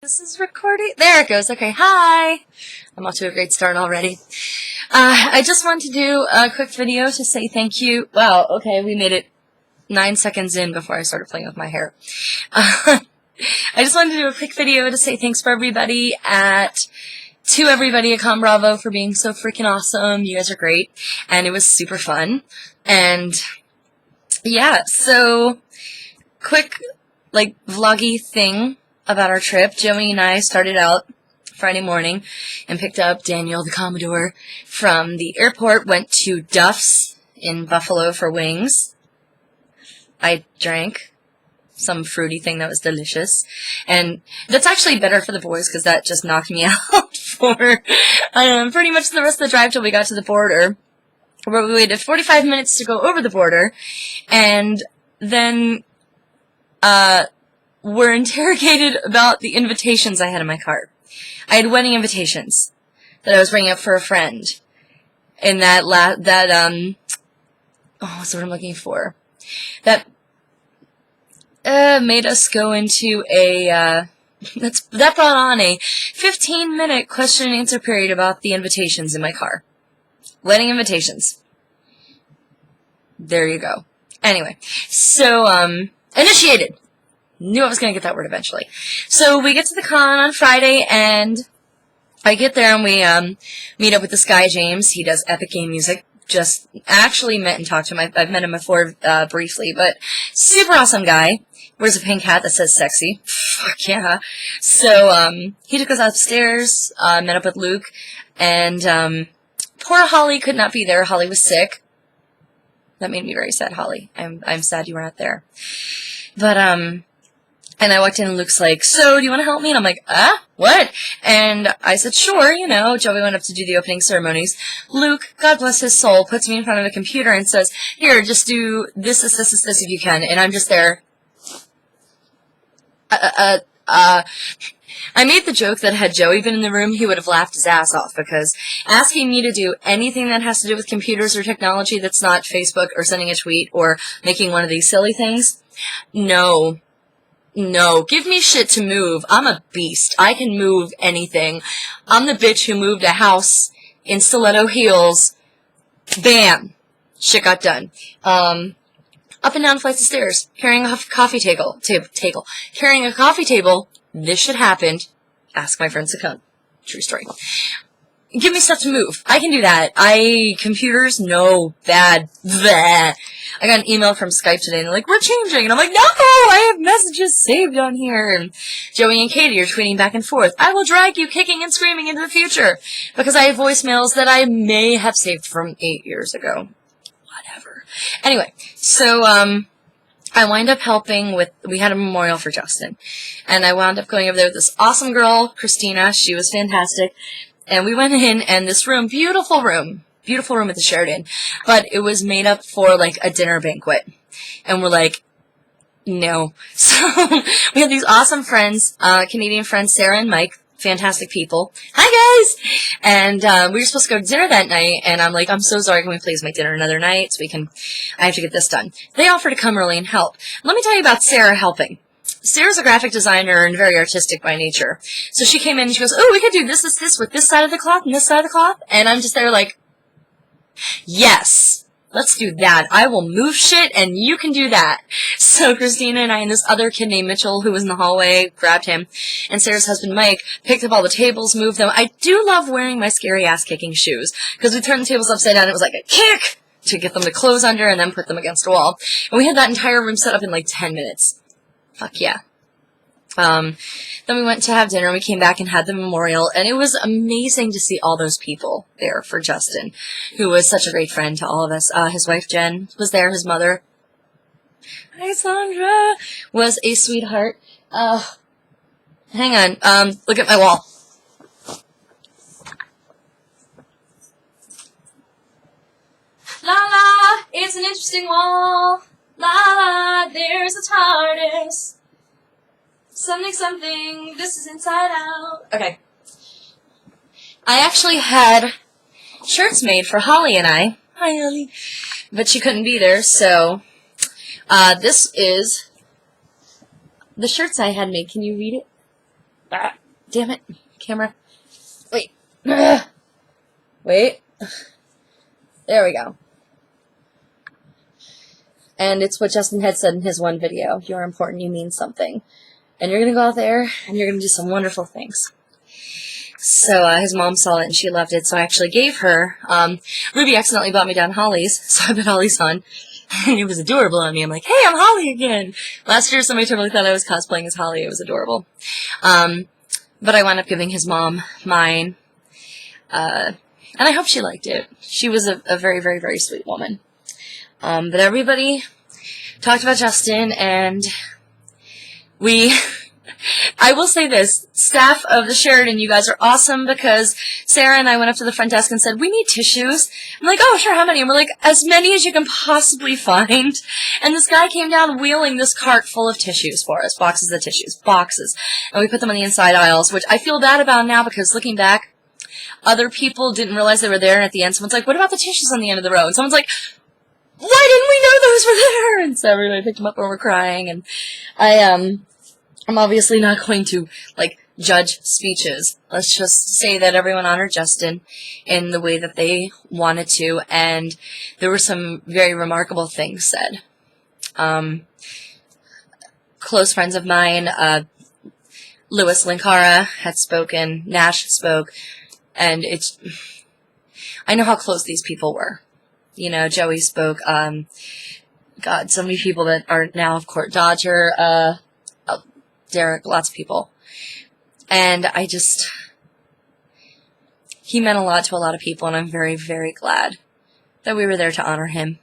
This is recording. There it goes. Okay, hi. I'm off to a great start already. I just wanted to do a quick video to say thank you. Wow, okay, we made it 9 seconds in before I started playing with my hair. I just wanted to do a quick video to say thanks to everybody at Conbravo for being so freaking awesome. You guys are great, and it was super fun. And yeah, so quick, like, vloggy thing about our trip. Joey and I started out Friday morning and picked up Daniel the Commodore from the airport, went to Duff's in Buffalo for wings. I drank some fruity thing that was delicious, and that's actually better for the boys because that just knocked me out for pretty much the rest of the drive till we got to the border, where we waited 45 minutes to go over the border, and then were interrogated about the invitations I had in my car. I had wedding invitations that I was bringing up for a friend. And what's the word I'm looking for? That made us go into that brought on a 15-minute question and answer period about the invitations in my car. Wedding invitations. There you go. Anyway, so, initiated. Knew I was going to get that word eventually. So we get to the con on Friday, and I get there, and we meet up with this guy, James. He does epic game music. Just actually met and talked to him. I've met him before briefly, but super awesome guy. Wears a pink hat that says sexy. Fuck yeah. So he took us upstairs, met up with Luke, and poor Holly could not be there. Holly was sick. That made me very sad, Holly. I'm sad you were not there. But and I walked in and Luke's like, so, do you want to help me? And I'm like, what? And I said, sure, you know. Joey went up to do the opening ceremonies. Luke, God bless his soul, puts me in front of a computer and says, here, just do this if you can. And I'm just there. I made the joke that had Joey been in the room, he would have laughed his ass off, because asking me to do anything that has to do with computers or technology that's not Facebook or sending a tweet or making one of these silly things, no, give me shit to move. I'm a beast. I can move anything. I'm the bitch who moved a house in stiletto heels. Bam! Shit got done. Up and down flights of stairs, carrying a coffee table. Carrying a coffee table. This shit happened. Ask my friend Sakun. True story. Give me stuff to move. I can do that. Computers, no, bad. Bleh. I got an email from Skype today, and they're like, we're changing. And I'm like, no, I have messages saved on here. And Joey and Katie are tweeting back and forth. I will drag you kicking and screaming into the future. Because I have voicemails that I may have saved from 8 years ago. Whatever. Anyway, so, I wind up helping with, we had a memorial for Justin. And I wound up going over there with this awesome girl, Christina. She was fantastic. And we went in, and this room, beautiful room at the Sheraton, but it was made up for, like, a dinner banquet. And we're like, no. So, we had these awesome friends, Canadian friends, Sarah and Mike, fantastic people. Hi, guys! And, we were supposed to go to dinner that night, and I'm like, I'm so sorry, can we please make dinner another night so I have to get this done. They offered to come early and help. Let me tell you about Sarah helping. Sarah's a graphic designer and very artistic by nature. So she came in and she goes, oh, we could do this with this side of the cloth and this side of the cloth. And I'm just there like, yes, let's do that. I will move shit and you can do that. So Christina and I and this other kid named Mitchell who was in the hallway grabbed him. And Sarah's husband Mike picked up all the tables, moved them. I do love wearing my scary ass kicking shoes because we turned the tables upside down. It was like a kick to get them to close under and then put them against a wall. And we had that entire room set up in like 10 minutes. Fuck yeah. Then we went to have dinner, and we came back and had the memorial, and it was amazing to see all those people there for Justin, who was such a great friend to all of us. His wife, Jen, was there. His mother, hi, Sandra, was a sweetheart. Hang on. Look at my wall. La la, it's an interesting wall. La la, there's a TARDIS. Something, this is inside out. Okay. I actually had shirts made for Holly and I. Hi, Holly. But she couldn't be there, so this is the shirts I had made. Can you read it? Damn it. Camera. Wait. Ugh. Wait. There we go. And it's what Justin had said in his one video. You're important, you mean something. And you're going to go out there, and you're going to do some wonderful things. So his mom saw it, and she loved it, so I actually gave her. Ruby accidentally bought me down Holly's, so I put Holly's on. And it was adorable on me. I'm like, hey, I'm Holly again. Last year, somebody totally thought I was cosplaying as Holly. It was adorable. But I wound up giving his mom mine. And I hope she liked it. She was a very, very, very sweet woman. But everybody talked about Justin, and I will say this, staff of the Sheridan, you guys are awesome, because Sarah and I went up to the front desk and said, we need tissues. I'm like, oh, sure, how many? And we're like, as many as you can possibly find. And this guy came down wheeling this cart full of tissues for us, boxes of tissues, boxes. And we put them on the inside aisles, which I feel bad about now, because looking back, other people didn't realize they were there, and at the end, someone's like, what about the tissues on the end of the row? And someone's like, why didn't we know those were there? And so everybody picked them up and we're crying, and I'm obviously not going to, judge speeches. Let's just say that everyone honored Justin in the way that they wanted to, and there were some very remarkable things said. Close friends of mine, Louis Linkara had spoken, Nash spoke, and I know how close these people were. You know, Joey spoke, God, so many people that are now of course, Dodger, Derek, lots of people. And he meant a lot to a lot of people, and I'm very, very glad that we were there to honor him.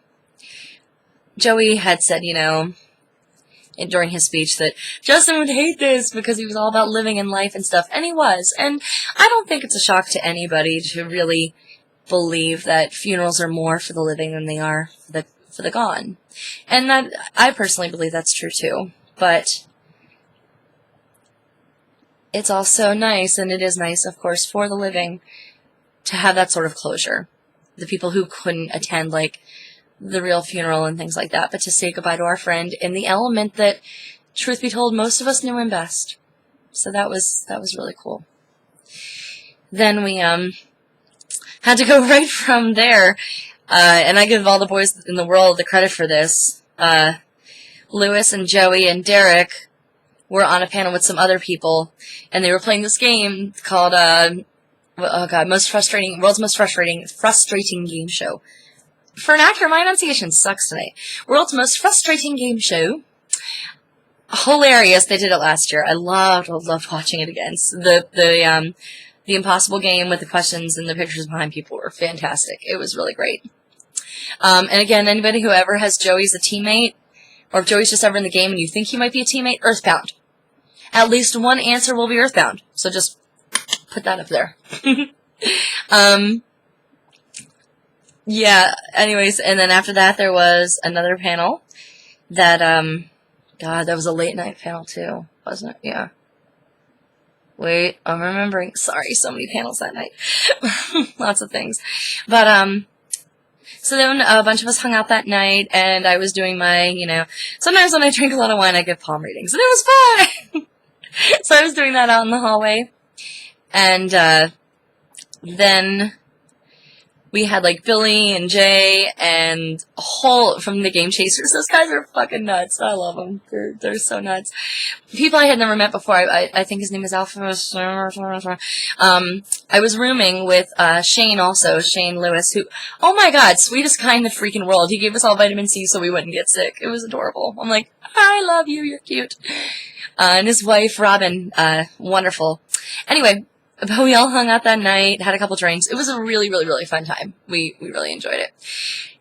Joey had said, during his speech that Justin would hate this because he was all about living in life and stuff, and he was. And I don't think it's a shock to anybody to really believe that funerals are more for the living than they are for the gone. And that I personally believe that's true too. But it's also nice, and it is nice, of course, for the living to have that sort of closure. The people who couldn't attend, the real funeral and things like that, but to say goodbye to our friend in the element that, truth be told, most of us knew him best. So that was really cool. Then we had to go right from there, and I give all the boys in the world the credit for this. Louis and Joey and Derek were on a panel with some other people, and they were playing this game called, world's most frustrating game show. For an actor, my enunciation sucks tonight. World's most frustrating game show. Hilarious. They did it last year. I loved watching it again. So the impossible game with the questions and the pictures behind people were fantastic. It was really great. And again, anybody who ever has Joey as a teammate, or if Joey's just ever in the game and you think he might be a teammate, Earthbound. At least one answer will be Earthbound. So just put that up there. Yeah, anyways, and then after that there was another panel that, God, that was a late night panel too, wasn't it? Yeah. Wait, I'm remembering. Sorry, so many panels that night. Lots of things. But, so then a bunch of us hung out that night, and I was doing my, sometimes when I drink a lot of wine, I give palm readings, and it was fun! So I was doing that out in the hallway, and, then we had, Billy and Jay and a whole, from the Game Chasers. Those guys are fucking nuts. I love them. They're so nuts. People I had never met before. I think his name is Alpha. I was rooming with, Shane also, Shane Lewis, who, oh my God, sweetest guy in the freaking world. He gave us all vitamin C so we wouldn't get sick. It was adorable. I'm like, I love you. You're cute. And his wife, Robin, wonderful. Anyway, but we all hung out that night, had a couple drinks. It was a really, really, really fun time. We really enjoyed it.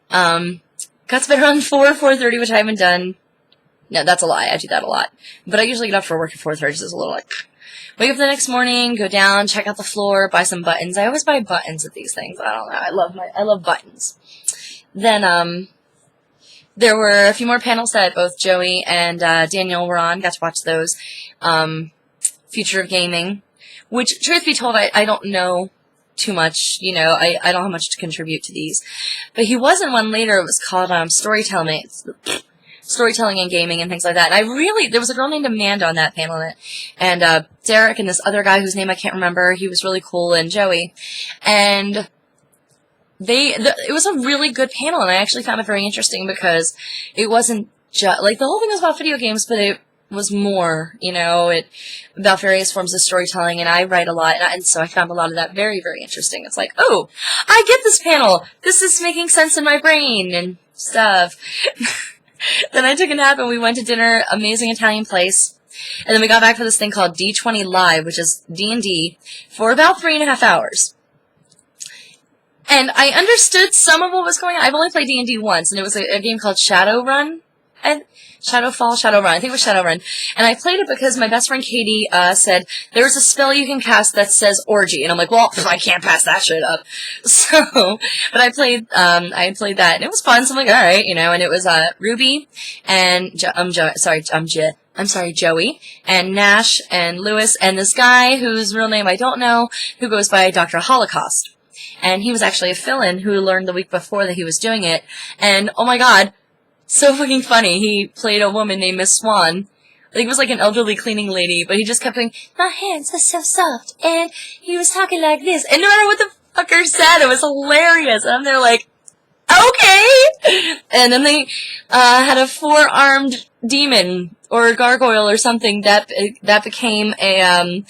Got to bed around 4:30, which I haven't done. No, that's a lie. I do that a lot. But I usually get up for work at 4:30, so it's a little wake up the next morning, go down, check out the floor, buy some buttons. I always buy buttons at these things. I don't know. I love buttons. Then, there were a few more panels that both Joey and, Daniel were on. Got to watch those. Future of Gaming. Which, truth be told, I don't know too much, I don't have much to contribute to these. But he was in one later, it was called, Storytelling storytelling and gaming and things like that. And there was a girl named Amanda on that panel, and Derek and this other guy whose name I can't remember. He was really cool, and Joey. And it was a really good panel, and I actually found it very interesting because it wasn't just, like, the whole thing was about video games, but it was more, about various forms of storytelling, and I write a lot, and so I found a lot of that very, very interesting. It's like, oh, I get this panel! This is making sense in my brain, and stuff. Then I took a nap, and we went to dinner, amazing Italian place, and then we got back for this thing called D20 Live, which is D&D, for about 3.5 hours. And I understood some of what was going on. I've only played D&D once, and it was a game called Shadowrun. Shadowrun. I think it was Shadowrun. And I played it because my best friend Katie said, there's a spell you can cast that says orgy. And I'm like, well, I can't pass that shit up. So, but I played that, and it was fun, so I'm like, alright, and it was Ruby, and Joey, and Nash, and Lewis, and this guy whose real name I don't know, who goes by Dr. Holocaust. And he was actually a fill-in who learned the week before that he was doing it. And, oh my god, so fucking funny. He played a woman named Miss Swan. I think it was like an elderly cleaning lady, but he just kept going, my hands are so soft, and he was talking like this. And no matter what the fucker said, it was hilarious. And I'm there like, okay! And then they had a 4-armed demon, or a gargoyle or something, that became a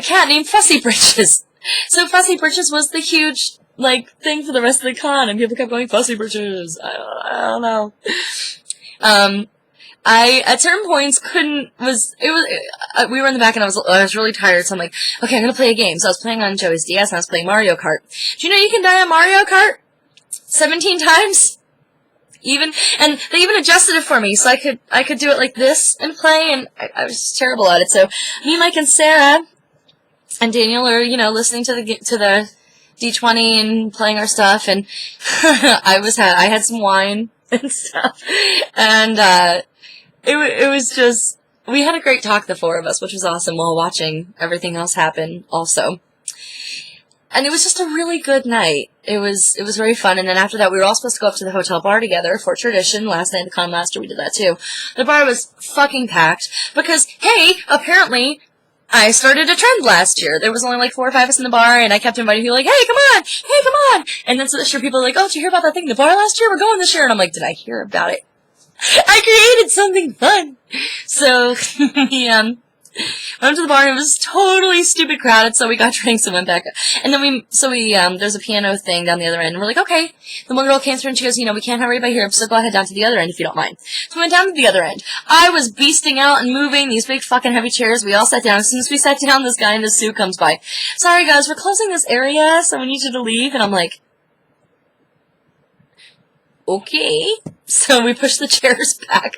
cat named Fussy Britches. So Fussy Britches was the huge, thing for the rest of the con, and people kept going, Fussy Britches. I don't know. I, at certain points, we were in the back, and I was really tired, so I'm like, okay, I'm gonna play a game. So I was playing on Joey's DS, and I was playing Mario Kart. Do you know you can die on Mario Kart 17 times? And they even adjusted it for me, so I could do it like this and play, and I was terrible at it. So me, Mike, and Sarah and Daniel are, listening to the D20 and playing our stuff, and I had some wine and stuff, and it was just, we had a great talk, the four of us, which was awesome, while watching everything else happen also. And it was just a really good night. It was very fun. And then after that, we were all supposed to go up to the hotel bar together for tradition. Last night at the con master, we did that too. The bar was fucking packed because, hey, apparently I started a trend last year. There was only like 4 or 5 of us in the bar, and I kept inviting people like, hey, come on! Hey, come on! And then so this year people are like, oh, did you hear about that thing in the bar last year? We're going this year. And I'm like, did I hear about it? I created something fun! So, we, went up to the bar, and it was totally stupid crowded, so we got drinks and went back. And then there's a piano thing down the other end, and we're like, okay. The one girl came through, and she goes, we can't have everybody here, so go ahead down to the other end if you don't mind. So we went down to the other end. I was beasting out and moving these big fucking heavy chairs. We all sat down. As soon as we sat down, this guy in his suit comes by. Sorry guys, we're closing this area, so we need you to leave. And I'm like, okay. So we push the chairs back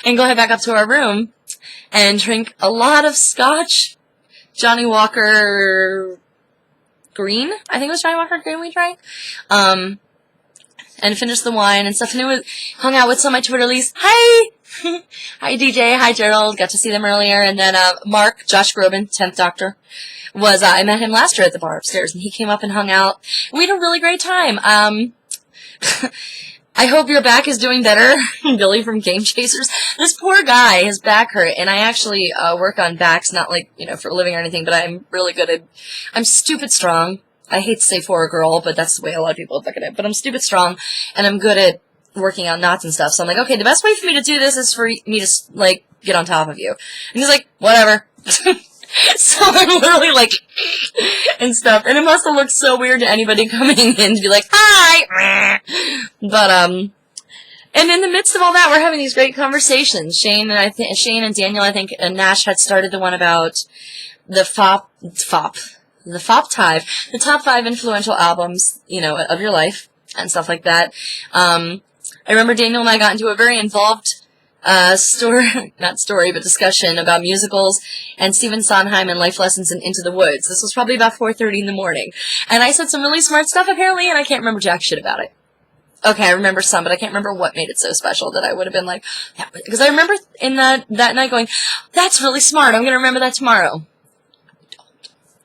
and go head back up to our room and drink a lot of scotch. Johnny Walker Green? I think it was Johnny Walker Green we drank. And finished the wine and stuff. And hung out with some of my Twitterlies. Hi! Hi DJ, hi Gerald. Got to see them earlier. And then Mark, Josh Groban, 10th Doctor, I met him last year at the bar upstairs. And he came up and hung out. We had a really great time. I hope your back is doing better. Billy from Game Chasers. This poor guy, his back hurt, and I actually work on backs, not like, for a living or anything, but I'm really good at, I'm stupid strong. I hate to say for a girl, but that's the way a lot of people look at it. But I'm stupid strong, and I'm good at working out knots and stuff. So I'm like, okay, the best way for me to do this is for me to, get on top of you. And he's like, whatever. So I'm literally and stuff. And it must have looked so weird to anybody coming in to be like, hi! But, and in the midst of all that, we're having these great conversations. Shane and Daniel, I think, and Nash had started the one about the top 5 influential albums, of your life, and stuff like that. I remember Daniel and I got into a very involved discussion about musicals and Stephen Sondheim and life lessons in Into the Woods. This was probably about 4:30 in the morning. And I said some really smart stuff, apparently, and I can't remember jack shit about it. Okay, I remember some, but I can't remember what made it so special that I would have been like, yeah, because I remember in that night going, that's really smart, I'm going to remember that tomorrow.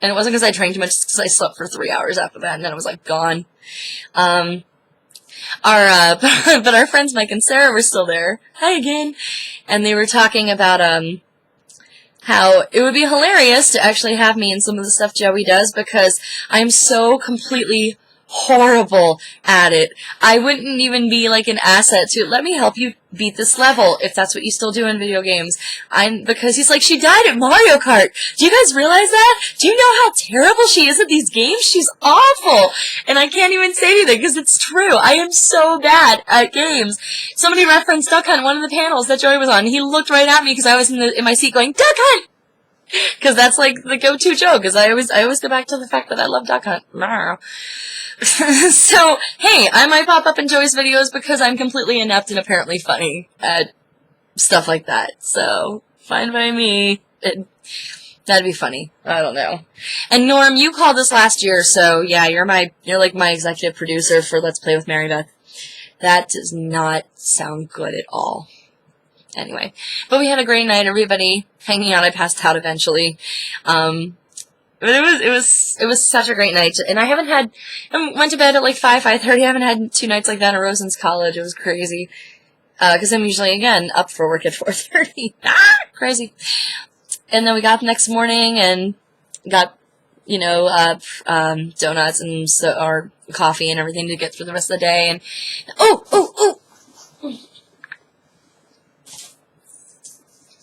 And it wasn't because I drank too much, it's because I slept for 3 hours after that, and then I was, gone. but our friends Mike and Sarah were still there. Hi again. And they were talking about, how it would be hilarious to actually have me in some of the stuff Joey does because I'm so completely horrible at it. I wouldn't even be like an asset to it. Let me help you beat this level if that's what you still do in video games. Because he's like, she died at Mario Kart. Do you guys realize that? Do you know how terrible she is at these games? She's awful. And I can't even say anything because it's true. I am so bad at games. Somebody referenced Duck Hunt, one of the panels that Joey was on. He looked right at me because I was in my seat going, Duck Hunt! Because that's like the go-to joke, because I always go back to the fact that I love Duck Hunt. So, hey, I might pop up in Joey's videos because I'm completely inept and apparently funny at stuff like that. So, fine by me. That'd be funny. I don't know. And Norm, you called us last year, so yeah, you're like my executive producer for Let's Play with Mary Beth. That does not sound good at all. Anyway, but we had a great night. Everybody hanging out. I passed out eventually. But it was such a great night. And I went to bed at like 5:30. I haven't had 2 nights like that in a row since college. It was crazy. Because I'm usually, again, up for work at 4:30. Crazy. And then we got up the next morning and got, donuts and or coffee and everything to get through the rest of the day. And, oh!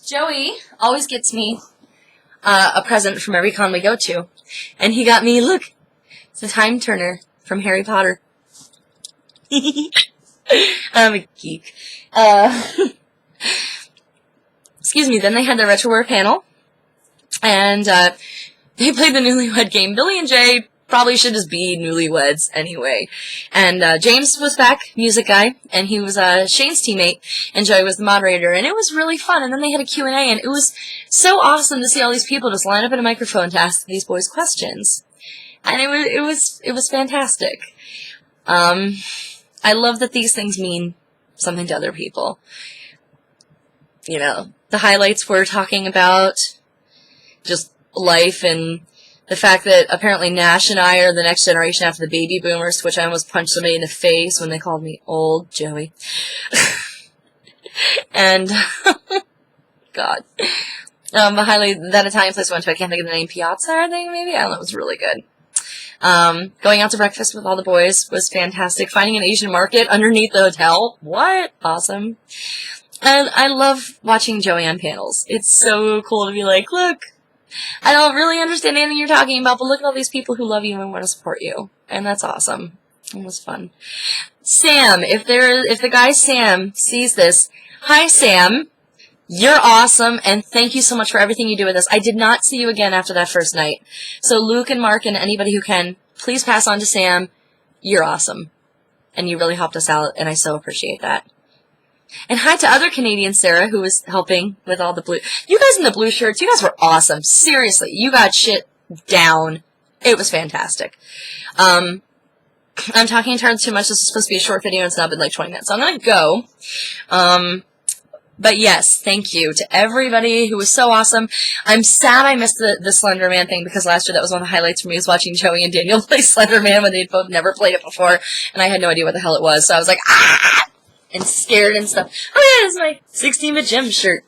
Joey always gets me a present from every con we go to. And he got me, look, it's a time turner from Harry Potter. I'm a geek. Excuse me, then they had the RetroWare panel. And they played the Newlywed game. Billy and Jay probably should just be newlyweds anyway. And James was back, music guy, and he was Shane's teammate, and Joey was the moderator, and it was really fun. And then they had a Q&A, and it was so awesome to see all these people just line up at a microphone to ask these boys questions. And it was fantastic. I love that these things mean something to other people. The highlights were talking about just life and the fact that apparently Nash and I are the next generation after the baby boomers, which I almost punched somebody in the face when they called me old Joey. And, God. The highlight, that Italian place we went to, I can't think of the name, Piazza, I think, maybe? I don't know, it was really good. Going out to breakfast with all the boys was fantastic. Finding an Asian market underneath the hotel. What? Awesome. And I love watching Joey on panels. It's so cool to be like, look, I don't really understand anything you're talking about, but look at all these people who love you and want to support you. And that's awesome. It was fun. Sam, if the guy Sam sees this, hi Sam, you're awesome, and thank you so much for everything you do with us. I did not see you again after that first night. So Luke and Mark and anybody who can, please pass on to Sam, you're awesome. And you really helped us out, and I so appreciate that. And hi to other Canadian Sarah, who was helping with all the blue. You guys in the blue shirts, you guys were awesome. Seriously, you got shit down. It was fantastic. I'm talking in terms too much. This is supposed to be a short video, and it's now been like 20 minutes. So I'm going to go. But yes, thank you to everybody who was so awesome. I'm sad I missed the Slender Man thing, because last year that was one of the highlights for me, was watching Joey and Daniel play Slender Man when they'd both never played it before, and I had no idea what the hell it was. So I was like, ah! And scared and stuff. Oh yeah, it's my 16-bit gem shirt.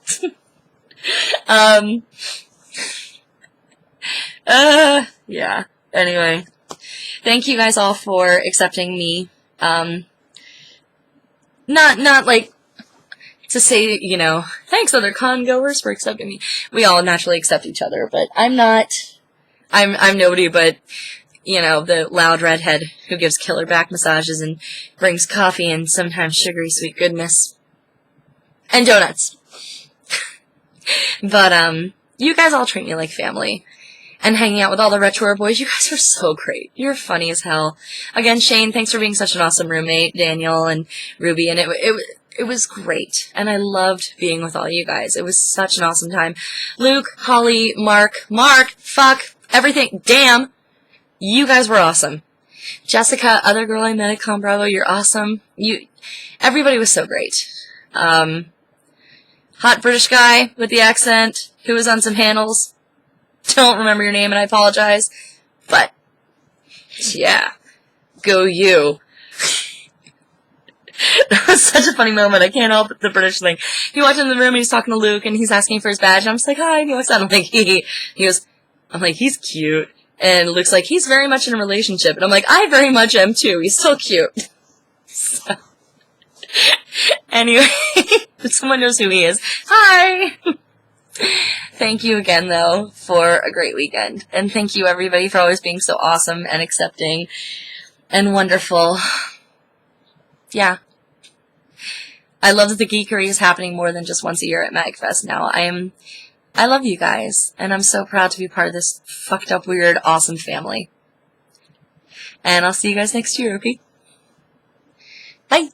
Yeah. Anyway. Thank you guys all for accepting me. Not like to say, thanks other con goers for accepting me. We all naturally accept each other, but I'm nobody but, the loud redhead who gives killer back massages and brings coffee and sometimes sugary sweet goodness. And donuts. But, you guys all treat me like family. And hanging out with all the RetroWare boys, you guys are so great. You're funny as hell. Again, Shane, thanks for being such an awesome roommate. Daniel and Ruby, and it was great. And I loved being with all you guys. It was such an awesome time. Luke, Holly, Mark, fuck, everything, damn. You guys were awesome. Jessica, other girl I met at Conbravo, you're awesome. Everybody was so great. Hot British guy with the accent who was on some panels. Don't remember your name and I apologize. But, yeah. Go you. That was such a funny moment. I can't help the British thing. He walked in the room and he's talking to Luke and he's asking for his badge. And I'm just like, hi. And he walks out. I'm like, he goes, I'm like, he's cute. And Luke's like, he's very much in a relationship. And I'm like, I very much am too. He's so cute. So, anyway, if someone knows who he is, hi. Thank you again, though, for a great weekend. And thank you, everybody, for always being so awesome and accepting and wonderful. Yeah. I love that the geekery is happening more than just once a year at MagFest now. I love you guys, and I'm so proud to be part of this fucked up, weird, awesome family. And I'll see you guys next year, okay? Bye!